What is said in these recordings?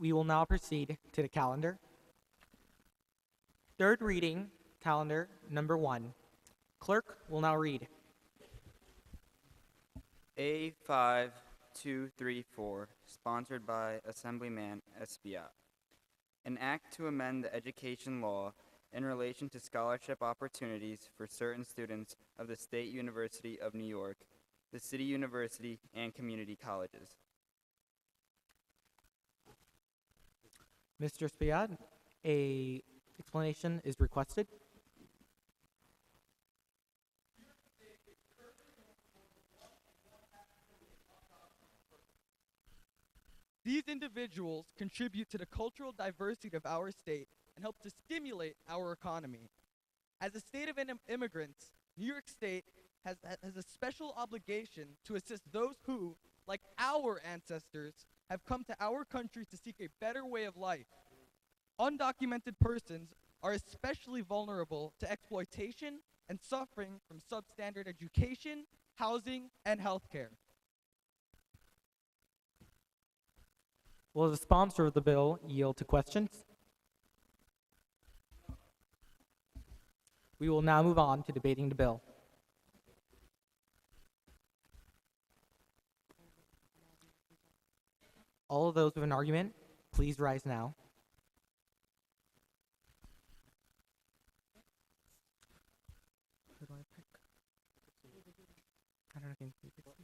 We will now proceed to the calendar. Third reading, calendar number 1. Clerk will now read. A.5234, sponsored by Assemblyman Espaillat. An act to amend the education law in relation to scholarship opportunities for certain students of the State University of New York, the City University, and community colleges. Mr. Espaillat, a explanation is requested. These individuals contribute to the cultural diversity of our state and help to stimulate our economy. As a state of immigrants, New York State has a special obligation to assist those who, like our ancestors, have come to our country to seek a better way of life. Undocumented persons are especially vulnerable to exploitation and suffering from substandard education, housing, and healthcare. Will the sponsor of the bill yield to questions? We will now move on to debating the bill. All of those with an argument, please rise now. Who do I pick? I don't know. Can you pick one?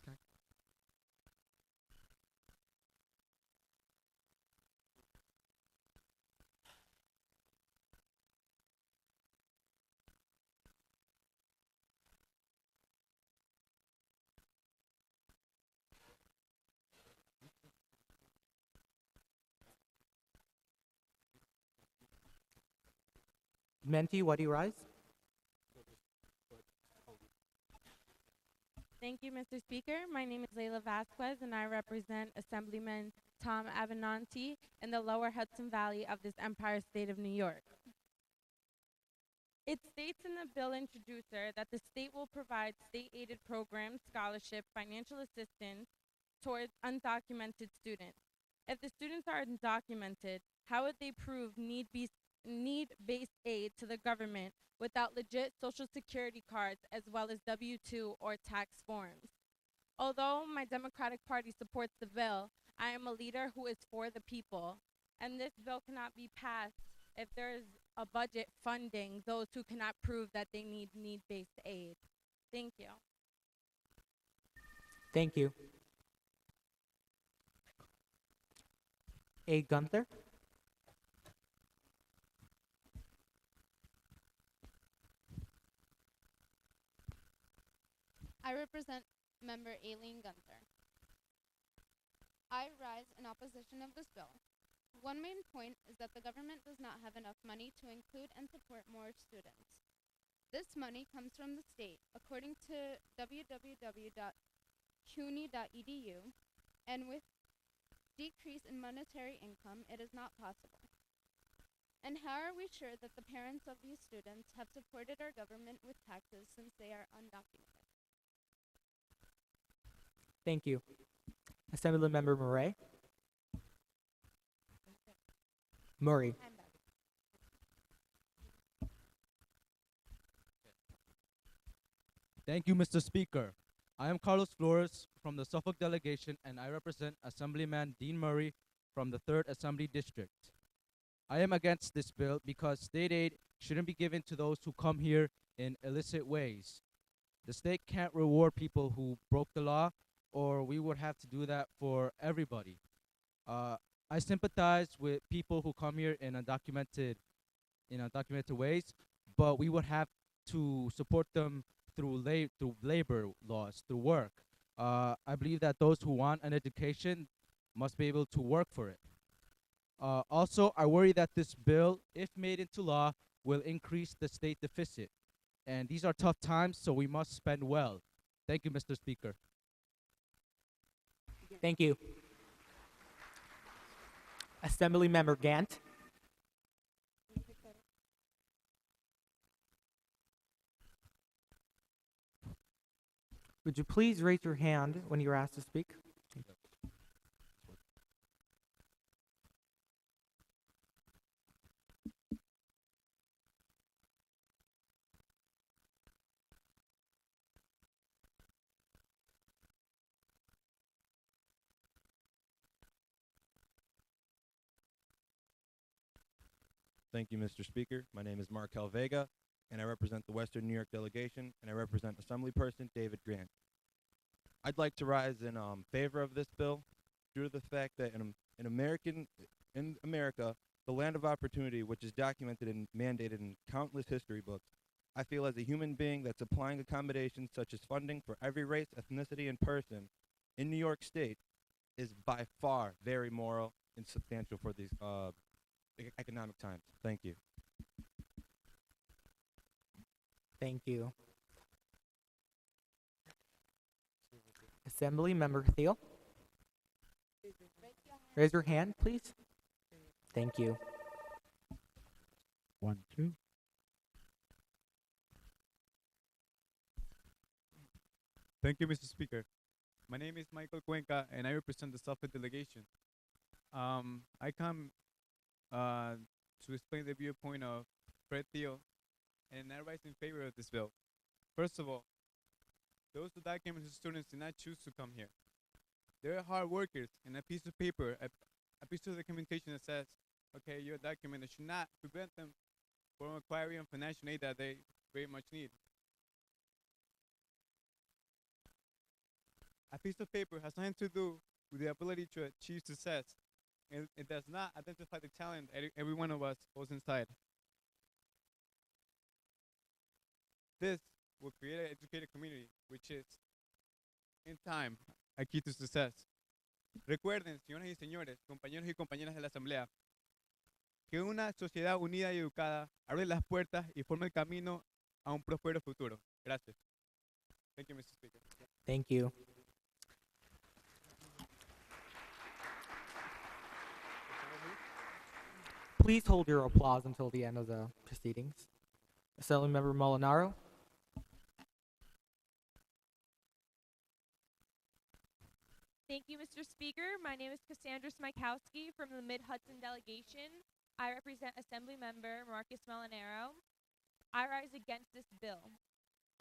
Okay. Menti, why do you rise? Thank you, Mr. Speaker. My name is Layla Vasquez, and I represent Assemblyman Tom Avenanti in the lower Hudson Valley of this Empire State of New York. It states in the bill introducer that the state will provide state-aided programs, scholarship, financial assistance towards undocumented students. If the students are undocumented, how would they prove need-based aid to the government without legit Social Security cards as well as W-2 or tax forms? Although my Democratic Party supports the bill, I am a leader who is for the people, and this bill cannot be passed if there is a budget funding those who cannot prove that they need need-based aid. Thank you. Thank you. A. Gunther? I represent Member Aileen Gunther. I rise in opposition of this bill. One main point is that the government does not have enough money to include and support more students. This money comes from the state, according to www.cuny.edu, and with decrease in monetary income, it is not possible. And how are we sure that the parents of these students have supported our government with taxes since they are undocumented? Thank you. Assemblymember Murray? Murray. Thank you, Mr. Speaker. I am Carlos Flores from the Suffolk delegation, and I represent Assemblyman Dean Murray from the 3rd Assembly District. I am against this bill because state aid shouldn't be given to those who come here in illicit ways. The state can't reward people who broke the law, or we would have to do that for everybody. I sympathize with people who come here in undocumented ways, but we would have to support them through labor laws, through work. I believe that those who want an education must be able to work for it. Also, I worry that this bill, if made into law, will increase the state deficit. And these are tough times, so we must spend well. Thank you, Mr. Speaker. Thank you. Assemblymember Gant? Would you please raise your hand when you're asked to speak? Thank you, Mr. Speaker. My name is Markel Vega, and I represent the Western New York delegation, and I represent Assemblyperson David Grant. I'd like to rise in favor of this bill due to the fact that in America, the land of opportunity, which is documented and mandated in countless history books, I feel as a human being that's applying accommodations such as funding for every race, ethnicity, and person in New York State is by far very moral and substantial for these economic times. Thank you. Thank you. Assembly Member Thiel. Raise your hand, please. Thank you. 1, 2. Thank you, Mr. Speaker. My name is Michael Cuenca, and I represent the Suffolk delegation. I come to explain the viewpoint of Fred Thiel, and I rise in favor of this bill. First of all, those undocumented students did not choose to come here. They're hard workers, and a piece of paper, a piece of documentation that says, okay, you're documented, should not prevent them from acquiring financial aid that they very much need. A piece of paper has nothing to do with the ability to achieve success, and it does not identify the talent every one of us holds inside. This will create an educated community, which is, in time, a key to success. Recuerden, señoras y señores, compañeros y compañeras de la Asamblea, que una sociedad unida y educada abre las puertas y forma el camino a un próspero futuro. Gracias. Thank you, Mr. Speaker. Thank you. Please hold your applause until the end of the proceedings. Assemblymember Molinaro. Thank you, Mr. Speaker. My name is Cassandra Smykowski from the Mid-Hudson delegation. I represent Assemblymember Marcus Molinaro. I rise against this bill.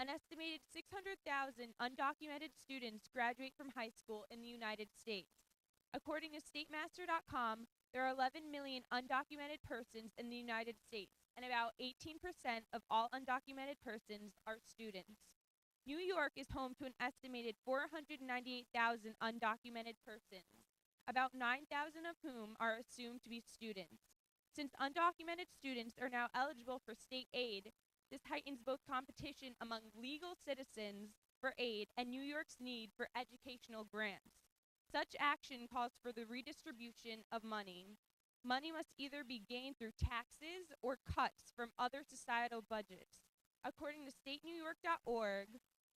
An estimated 600,000 undocumented students graduate from high school in the United States. According to statemaster.com, there are 11 million undocumented persons in the United States, and about 18% of all undocumented persons are students. New York is home to an estimated 498,000 undocumented persons, about 9,000 of whom are assumed to be students. Since undocumented students are now eligible for state aid, this heightens both competition among legal citizens for aid and New York's need for educational grants. Such action calls for the redistribution of money. Money must either be gained through taxes or cuts from other societal budgets. According to statenewyork.org,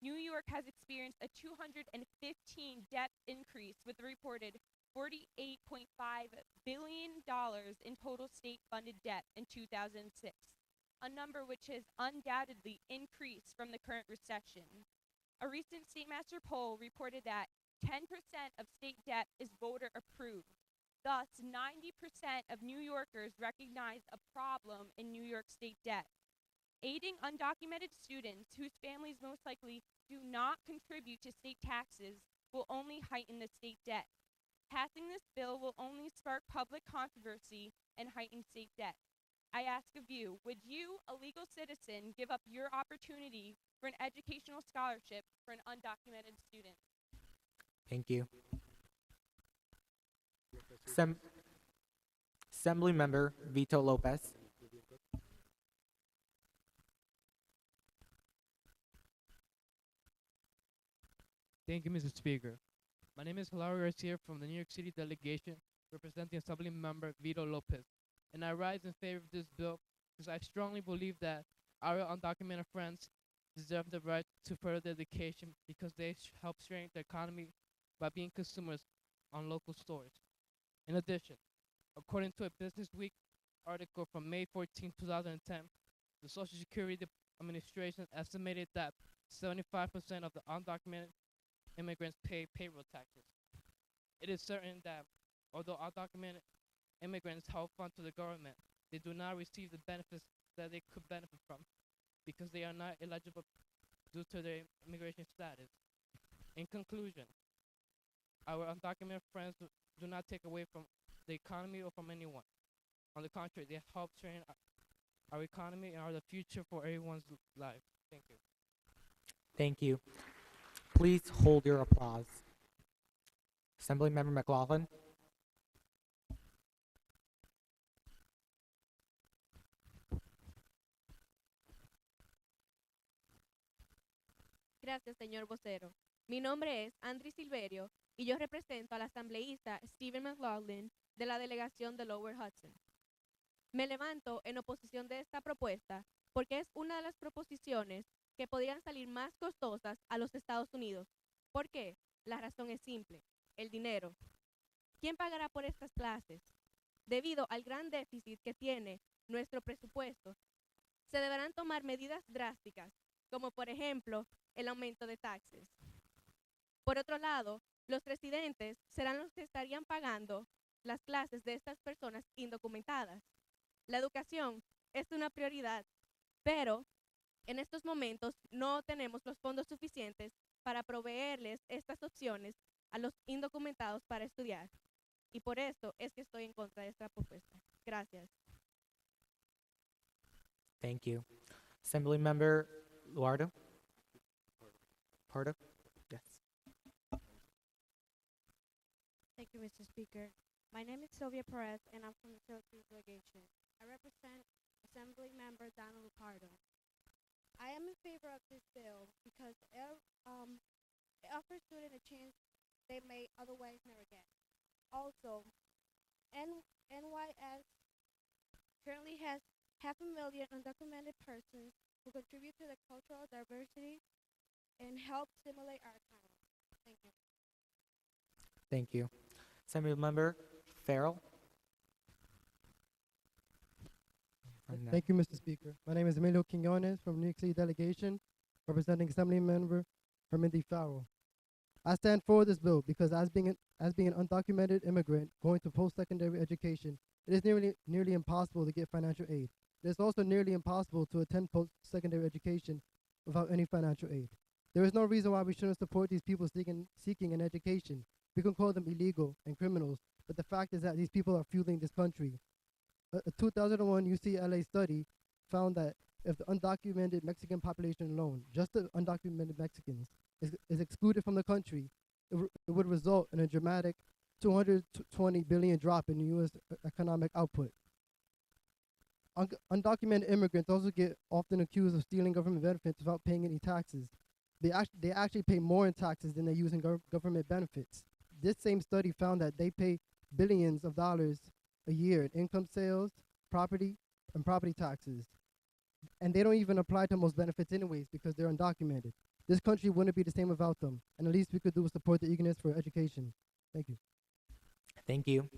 New York has experienced a 215 debt increase with a reported $48.5 billion in total state-funded debt in 2006, a number which has undoubtedly increased from the current recession. A recent StateMaster poll reported that 10% of state debt is voter approved. Thus, 90% of New Yorkers recognize a problem in New York state debt. Aiding undocumented students whose families most likely do not contribute to state taxes will only heighten the state debt. Passing this bill will only spark public controversy and heighten state debt. I ask of you, would you, a legal citizen, give up your opportunity for an educational scholarship for an undocumented student? Thank you. Assemblymember Vito Lopez. Thank you, Mr. Speaker. My name is Hilario Garcia from the New York City delegation representing Assemblymember Vito Lopez, and I rise in favor of this bill because I strongly believe that our undocumented friends deserve the right to further education because they help strengthen the economy by being consumers on local stores. In addition, according to a Business Week article from May 14, 2010, the Social Security administration estimated that 75% of the undocumented immigrants pay payroll taxes. It is certain that although undocumented immigrants help fund to the government, they do not receive the benefits that they could benefit from because they are not eligible due to their immigration status. In conclusion, our undocumented friends do not take away from the economy or from anyone. On the contrary, they help strengthen our economy and are the future for everyone's life. Thank you. Thank you. Please hold your applause. Assemblymember McLaughlin. Gracias, señor vocero. Mi nombre es Andri Silverio y yo represento al asambleísta Stephen McLaughlin de la delegación de Lower Hudson. Me levanto en oposición de esta propuesta porque es una de las proposiciones que podrían salir más costosas a los Estados Unidos. ¿Por qué? La razón es simple, el dinero. ¿Quién pagará por estas clases? Debido al gran déficit que tiene nuestro presupuesto, se deberán tomar medidas drásticas, como por ejemplo el aumento de taxes. Por otro lado, los residentes serán los que estarían pagando las clases de estas personas indocumentadas. La educación es una prioridad, pero en estos momentos no tenemos los fondos suficientes para proveerles estas opciones a los indocumentados para estudiar. Y por eso es que estoy en contra de esta propuesta. Gracias. Thank you. Assemblymember Luardo. Pardo. Yes. Thank you, Mr. Speaker. My name is Sylvia Perez, and I'm from the Syracuse delegation. I represent Assembly Member Donald Lupardo. I am in favor of this bill because it offers students a chance they may otherwise never get. Also, NYS currently has 500,000 undocumented persons who contribute to the cultural diversity and help stimulate our economy. Thank you. Thank you. Assemblymember Farrell. Thank you, Mr. Speaker. My name is Emilio Quiñones from New York City delegation, representing Assemblymember Hermindy Farrell. I stand for this bill because as being an undocumented immigrant going to post-secondary education, it is nearly impossible to get financial aid. It is also nearly impossible to attend post-secondary education without any financial aid. There is no reason why we shouldn't support these people seeking an education. We can call them illegal and criminals, but the fact is that these people are fueling this country. A 2001 UCLA study found that if the undocumented Mexican population alone, just the undocumented Mexicans, is excluded from the country, it would result in a dramatic 220 billion drop in the U.S. economic output. Undocumented immigrants also get often accused of stealing government benefits without paying any taxes. They actually pay more in taxes than they use in government benefits. This same study found that they pay billions of dollars a year in income sales, property, and property taxes. And they don't even apply to most benefits anyways because they're undocumented. This country wouldn't be the same without them. And the least we could do is support the eagerness for education. Thank you. Thank you.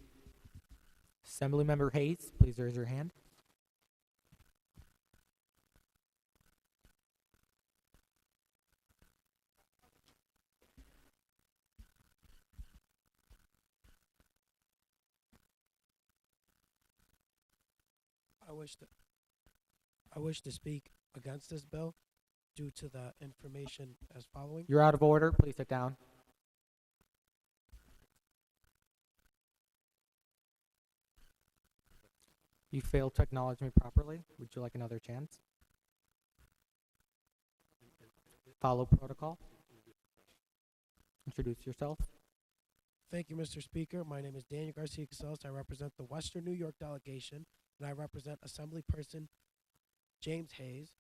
Assemblymember Hayes, please raise your hand. I wish to speak against this bill due to the information as following. You're out of order. Please sit down. You failed to acknowledge me properly. Would you like another chance? Follow protocol. Introduce yourself. Thank you, Mr. Speaker. My name is Daniel Garcia Casellas. I represent the Western New York delegation, and I represent Assemblyperson James Hayes.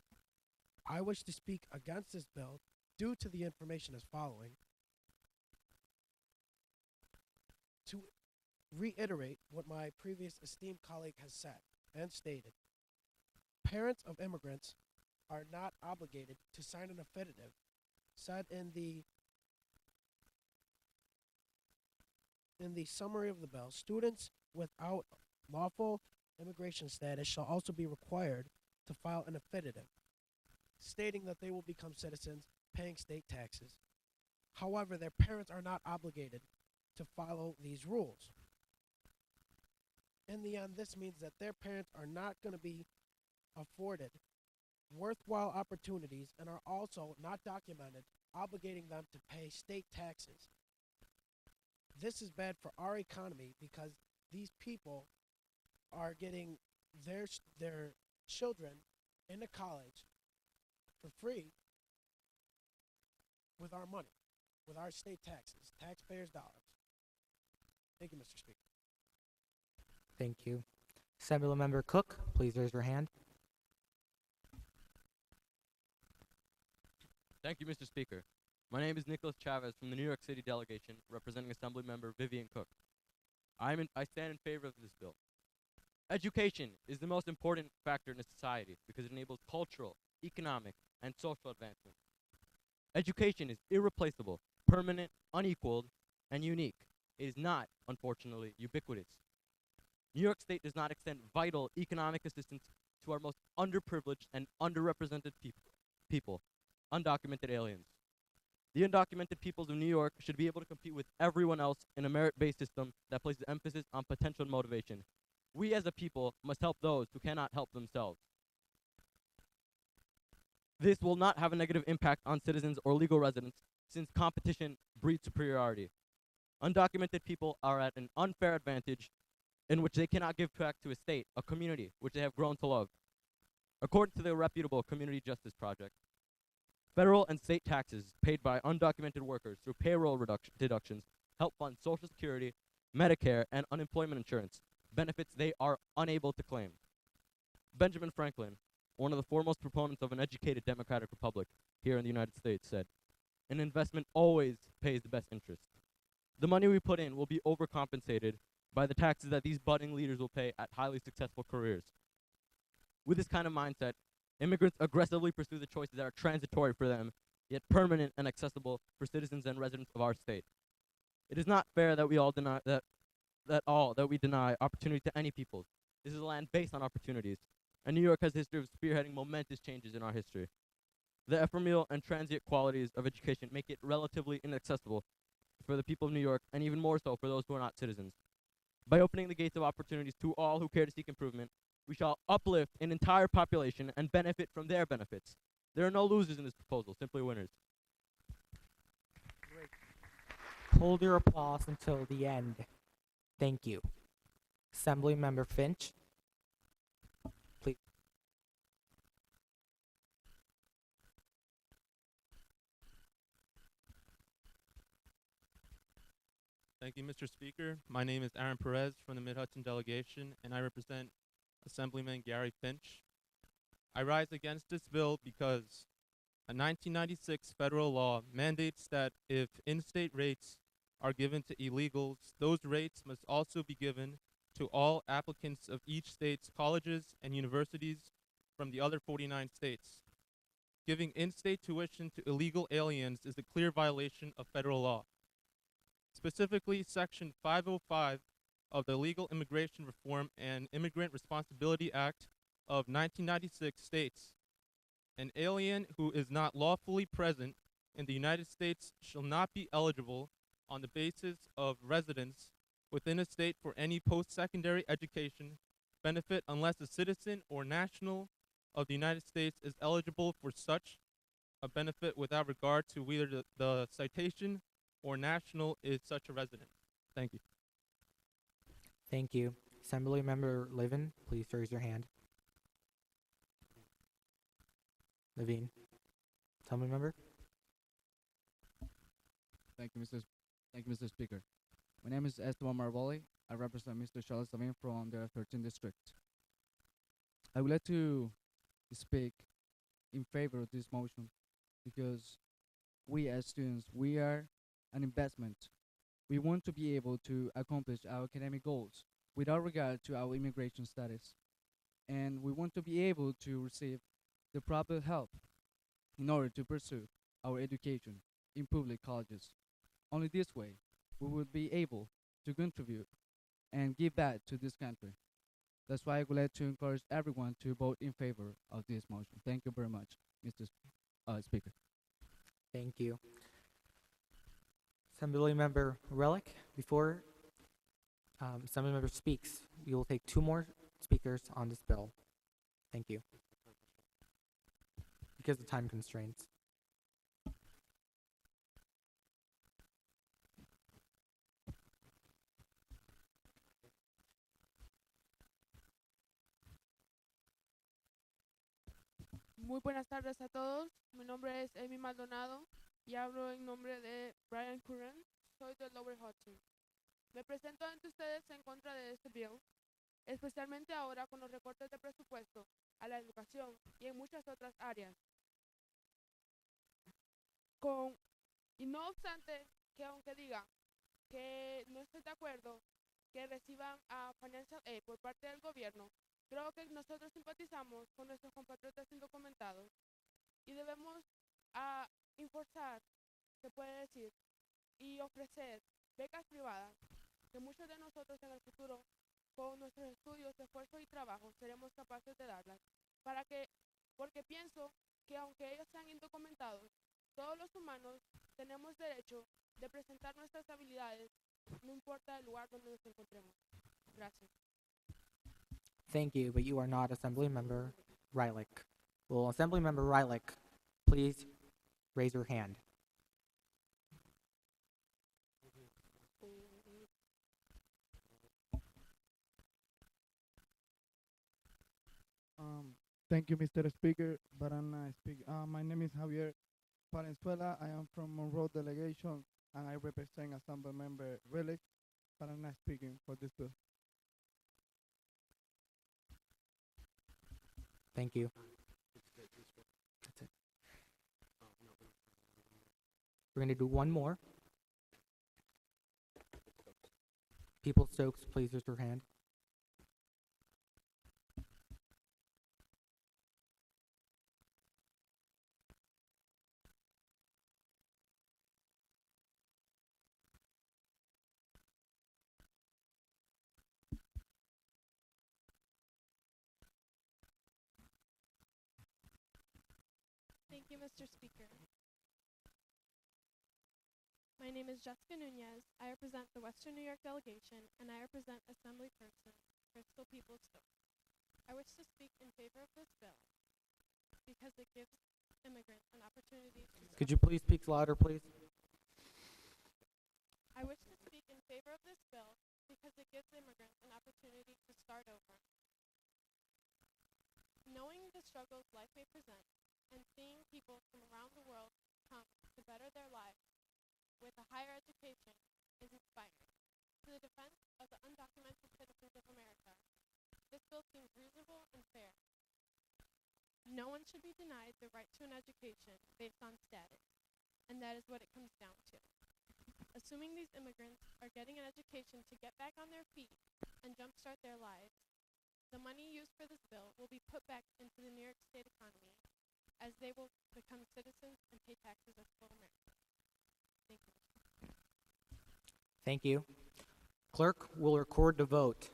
I wish to speak against this bill due to the information as following. To reiterate what my previous esteemed colleague has said and stated, parents of immigrants are not obligated to sign an affidavit said in the summary of the bill. Students without lawful immigration status shall also be required to file an affidavit stating that they will become citizens paying state taxes. However, their parents are not obligated to follow these rules. In the end, this means that their parents are not going to be afforded worthwhile opportunities and are also not documented, obligating them to pay state taxes. This is bad for our economy because these people are getting their children into college for free with our money, with our state taxes, taxpayers' dollars. Thank you, Mr. Speaker. Thank you. Assemblymember Cook, please raise your hand. Thank you, Mr. Speaker. My name is Nicholas Chavez from the New York City delegation, representing Assemblymember Vivian Cook. I stand in favor of this bill. Education is the most important factor in a society because it enables cultural, economic, and social advancement. Education is irreplaceable, permanent, unequaled, and unique. It is not, unfortunately, ubiquitous. New York State does not extend vital economic assistance to our most underprivileged and underrepresented people, undocumented aliens. The undocumented peoples of New York should be able to compete with everyone else in a merit-based system that places emphasis on potential and motivation. We as a people must help those who cannot help themselves. This will not have a negative impact on citizens or legal residents since competition breeds superiority. Undocumented people are at an unfair advantage in which they cannot give back to a state, a community, which they have grown to love. According to the reputable Community Justice Project, federal and state taxes paid by undocumented workers through payroll deductions help fund Social Security, Medicare, and unemployment insurance, benefits they are unable to claim. Benjamin Franklin, one of the foremost proponents of an educated democratic republic here in the United States, said, "An investment always pays the best interest." The money we put in will be overcompensated by the taxes that these budding leaders will pay at highly successful careers. With this kind of mindset, immigrants aggressively pursue the choices that are transitory for them, yet permanent and accessible for citizens and residents of our state. It is not fair that we all deny that we deny opportunity to any peoples. This is a land based on opportunities, and New York has a history of spearheading momentous changes in our history. The ephemeral and transient qualities of education make it relatively inaccessible for the people of New York, and even more so for those who are not citizens. By opening the gates of opportunities to all who care to seek improvement, we shall uplift an entire population and benefit from their benefits. There are no losers in this proposal, simply winners. Hold your applause until the end. Thank you. Assemblymember Finch, please. Thank you, Mr. Speaker. My name is Aaron Perez from the Mid-Hudson delegation, and I represent Assemblyman Gary Finch. I rise against this bill because a 1996 federal law mandates that if in-state rates are given to illegals, those rates must also be given to all applicants of each state's colleges and universities from the other 49 states. Giving in-state tuition to illegal aliens is a clear violation of federal law. Specifically, Section 505 of the Illegal Immigration Reform and Immigrant Responsibility Act of 1996 states, "An alien who is not lawfully present in the United States shall not be eligible on the basis of residence within a state for any post-secondary education benefit unless a citizen or national of the United States is eligible for such a benefit without regard to whether the citation or national is such a resident." Thank you. Thank you. Assemblymember Levin, please raise your hand. Levine. Assemblymember? Thank you, Mr. Speaker. My name is Esteban Marvoli. I represent Mr. Charles Levin from the 13th District. I would like to speak in favor of this motion because we as students, we are an investment. We want to be able to accomplish our academic goals without regard to our immigration status. And we want to be able to receive the proper help in order to pursue our education in public colleges. Only this way, we will be able to contribute and give back to this country. That's why I would like to encourage everyone to vote in favor of this motion. Thank you very much, Mr. Speaker. Thank you. Assembly Member Relic, before Assembly Member speaks, we will take 2 more speakers on this bill. Thank you. Because of time constraints. Muy buenas tardes a todos. Mi nombre es Amy Maldonado y hablo en nombre de Brian Curran. Soy de Lower Hudson. Me presento ante ustedes en contra de este bill, especialmente ahora con los recortes de presupuesto a la educación y en muchas otras áreas. Y no obstante, que aunque diga que no estoy de acuerdo que reciban a Financial Aid por parte del gobierno, creo que nosotros simpatizamos con nuestros compatriotas indocumentados y debemos enforzar, se puede decir, y ofrecer becas privadas que muchos de nosotros en el futuro, con nuestros estudios, esfuerzo y trabajo, seremos capaces de darlas. Porque pienso que aunque ellos sean indocumentados, todos los humanos tenemos derecho de presentar nuestras habilidades, no importa el lugar donde nos encontremos. Gracias. Thank you, but you are not Assembly Member Rylick. Will Assembly Member Rylick please raise your hand? Thank you, Mr. Speaker. My name is Javier Valenzuela. I am from Monroe Delegation, and I represent Assembly Member Relic, but I'm not speaking for this bill. Thank you. That's it. We're going to do one more. People Stokes, please raise your hand. Thank you, Mr. Speaker. My name is Jessica Nunez. I represent the Western New York delegation, and I represent Assemblyperson Crystal People Stokes. I wish to speak in favor of this bill because it gives immigrants an opportunity to Could you please speak louder, please? I wish to speak in favor of this bill because it gives immigrants an opportunity to start over. Knowing the struggles life may present and seeing people from around the world come to better their lives with a higher education is inspiring. To the defense of the undocumented citizens of America, this bill seems reasonable and fair. No one should be denied the right to an education based on status, and that is what it comes down to. Assuming these immigrants are getting an education to get back on their feet and jumpstart their lives, the money used for this bill will be put back into the New York State economy as they will become citizens and pay taxes as full Americans. Thank you. Thank you. Clerk will record the vote.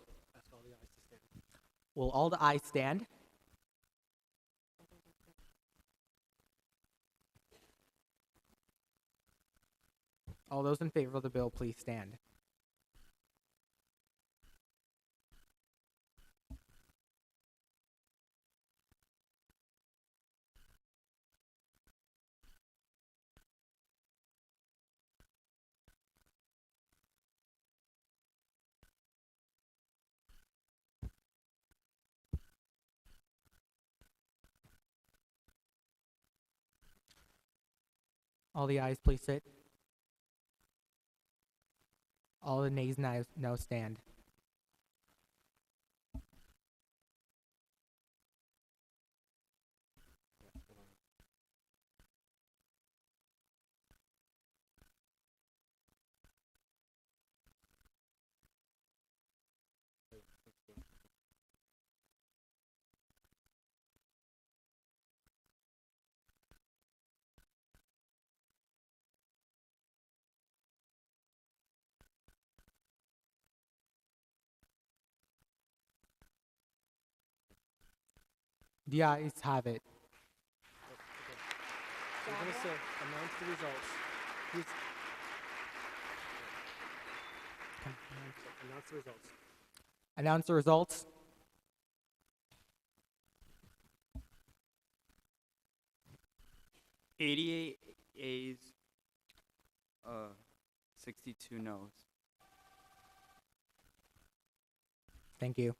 Will all the ayes stand? All those in favor of the bill, please stand. All the ayes, please sit. All the nays now stand. The ayes have it. We're going to say, announce the results. Please. Announce the results. Announce the results. '88 A's, 62 no's. Thank you.